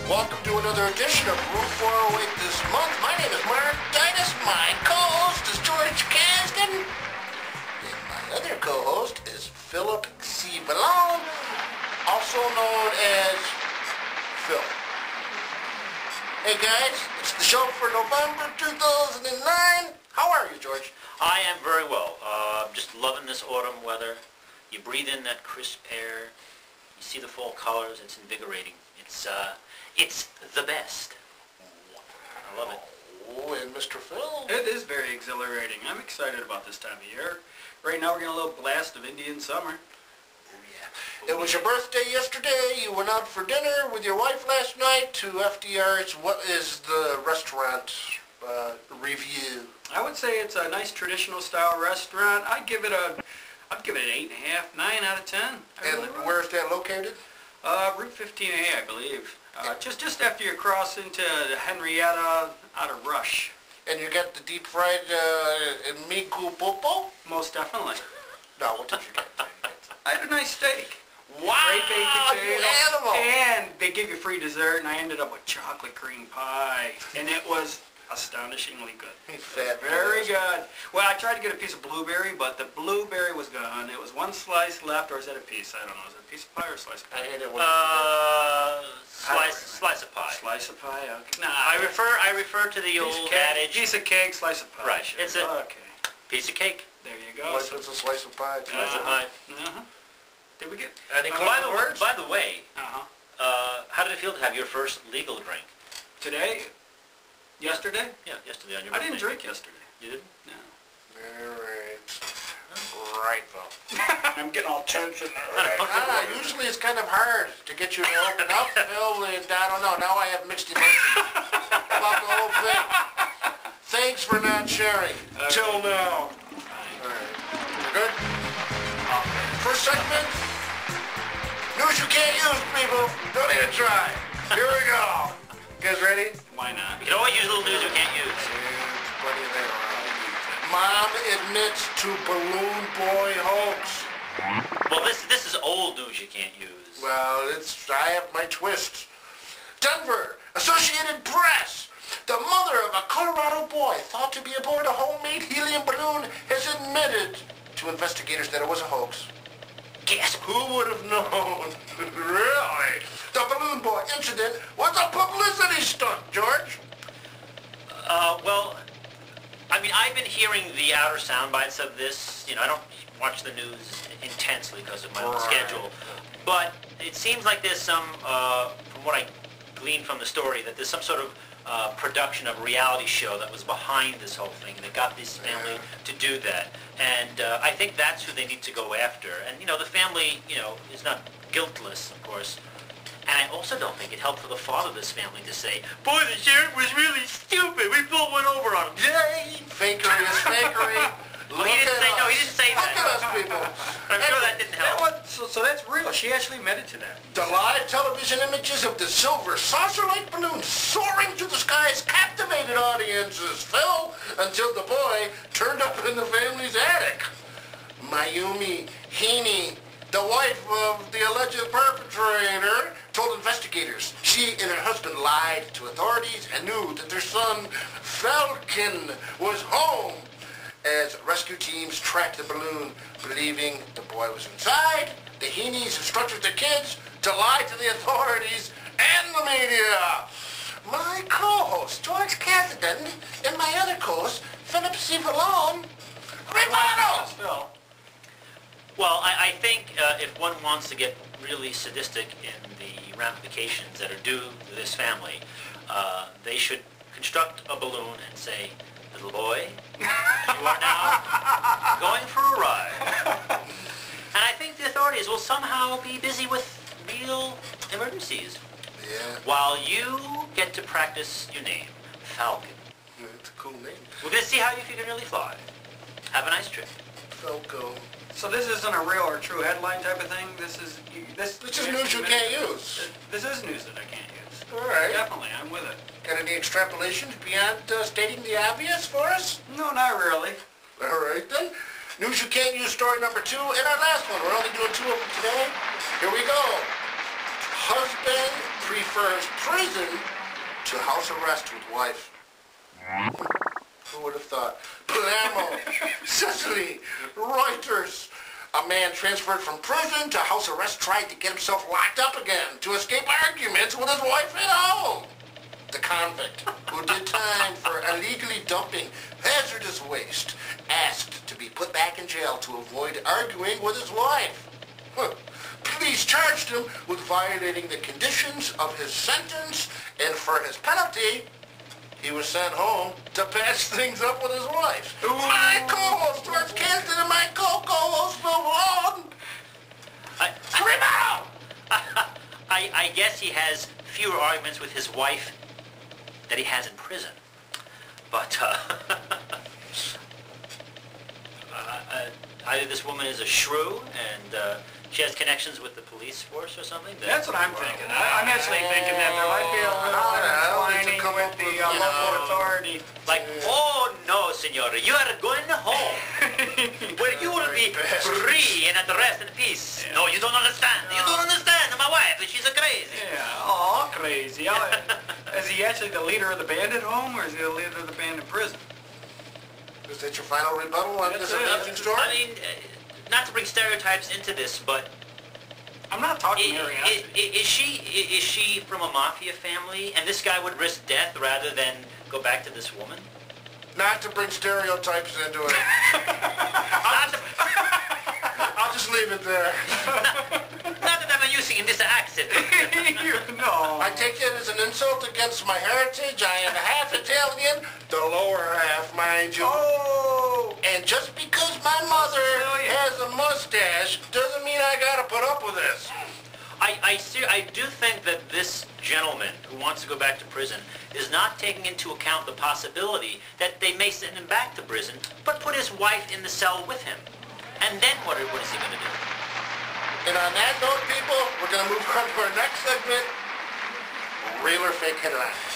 Welcome to another edition of Route 408 this month. My name is Mark Dinas. My co-host is George Kasdan. And my other co-host is Philip C. Malone, also known as Phil. Hey guys, it's the show for November 2009. How are you, George? I am very well. Just loving this autumn weather. You breathe in that crisp air. You see the fall colors. It's invigorating. It's the best. I love it. Oh, and Mr. Phil? It is very exhilarating. I'm excited about this time of year. Right now we're getting a little blast of Indian summer. Oh, yeah. It was your birthday yesterday. You went out for dinner with your wife last night to FDR's. What is the restaurant review? I would say it's a nice traditional style restaurant. I'd give it an 8.5, 9 out of 10. And where is that located? Route 15A, I believe. Just after you cross into Henrietta out of Rush. And you got the deep fried migu popo? Most definitely. No, what did you get? I had a nice steak. Wow, Great baked you potato. animal! And they give you free dessert, and I ended up with chocolate cream pie. And it was astonishingly good. Fat Very ass. good. Well, I tried to get a piece of blueberry, but the blueberry was gone. It was one slice left, or is that a piece? I don't know. Is it a piece of pie or a slice of I pie? ate it Slice of pie. Slice of pie, okay. No, I refer to the old adage. Piece of cake, slice of pie. Right. Sure. It's a okay. piece of cake. There you go. Life is a slice of pie. Slice of pie. Uh-huh. Did we get... Any By the way, Uh-huh. how did it feel to have your first legal drink? Today? Yesterday? Yeah, yesterday on your I birthday. didn't drink yesterday. You didn't? No. Right, Phil. I'm getting all tense in there. Usually it's kind of hard to get you to open up, Phil, and I don't know. Now I have mixed emotions about the whole thing. Thanks for not sharing. Till now. All right. We're good? First segment. News you can't use, people. Don't even try. Here we go. You guys ready? Why not? You can always use little news you can't use. Plenty of that. Mom admits to balloon boy hoax. Well, this is old news you can't use. Well, I have my twists. Denver, Associated Press. The mother of a Colorado boy thought to be aboard a homemade helium balloon has admitted to investigators that it was a hoax. Gasp. Who would have known? Really? The balloon boy incident was a publicity stunt, George. Well, I mean, I've been hearing the outer sound bites of this. You know, I don't watch the news intensely because of my own schedule. But it seems like there's some, from what I gleaned from the story, that there's some sort of production of reality show that was behind this whole thing that got this family to do that. And I think that's who they need to go after. And, you know, the family, you know, is not guiltless, of course. And I also don't think it helped for the father of this family to say, boy, the sheriff was really stupid. We pulled one over on him. Yay! Fakery is fakery. He didn't say Look that. at us, people. I'm sure that didn't help. So that's real. She actually admitted to that. The live television images of the silver saucer-like balloon soaring through the skies captivated audiences, Phil, until the boy turned up in the family's attic. Mayumi Heaney, the wife of the alleged perpetrator, told investigators she and her husband lied to authorities and knew that their son, Falcon, was home as rescue teams tracked the balloon, believing the boy was inside. The Heanies instructed the kids to lie to the authorities and the media. My co-host, George Kasdan, and my other co-host, Philip C. Malone, rebuttal! Phil. Well, I think if one wants to get really sadistic in the ramifications that are due to this family, they should construct a balloon and say, little boy, you are now going for a ride. And I think the authorities will somehow be busy with real emergencies. Yeah. While you get to practice your name, Falcon. Yeah, it's a cool name. We're going to see how you can really fly. Have a nice trip. Falco. So this isn't a real or true headline type of thing? This is news you can't use. This is news that I can't use. All right. Definitely, I'm with it. Got any extrapolations beyond stating the obvious for us? No, not really. All right, then. News you can't use story number 2 and our last one. We're only doing 2 of them today. Here we go. Husband prefers prison to house arrest with wife. Who would have thought? Palermo, Sicily, Reuters. A man transferred from prison to house arrest tried to get himself locked up again to escape arguments with his wife at home. The convict, who did time for illegally dumping hazardous waste, asked to be put back in jail to avoid arguing with his wife. Police charged him with violating the conditions of his sentence, and for his penalty, he was sent home to patch things up with his wife. Ooh. My co-host, George Canton, and my co-host, Bill Malone. I guess he has fewer arguments with his wife that he has in prison. But, either this woman is a shrew and she has connections with the police force or something. That's what I'm thinking. I'm actually thinking that there might be a little intertwining with the local authority. Like, oh no, senora, you are going home where you will be free and at rest and peace. Yeah. No, you don't understand. You don't understand. My wife, she's a crazy. Yeah, oh, crazy. Is he actually the leader of the band at home, or is he the leader of the band in prison? Is that your final rebuttal on this amazing story? I mean, not to bring stereotypes into this, but I'm not talking Mary. Is she from a mafia family, and this guy would risk death rather than go back to this woman? Not to bring stereotypes into it. I'll just leave it there. Not that I'm using in this accent. No. I take it as an insult against my heritage. I am half Italian, the lower half, mind you. Oh! And just because my mother has a mustache doesn't mean I gotta put up with this. I do think that this gentleman who wants to go back to prison is not taking into account the possibility that they may send him back to prison, but put his wife in the cell with him. And then what is he going to do? And on that note, people, we're going to move on to our next segment, Real or Fake Headlines.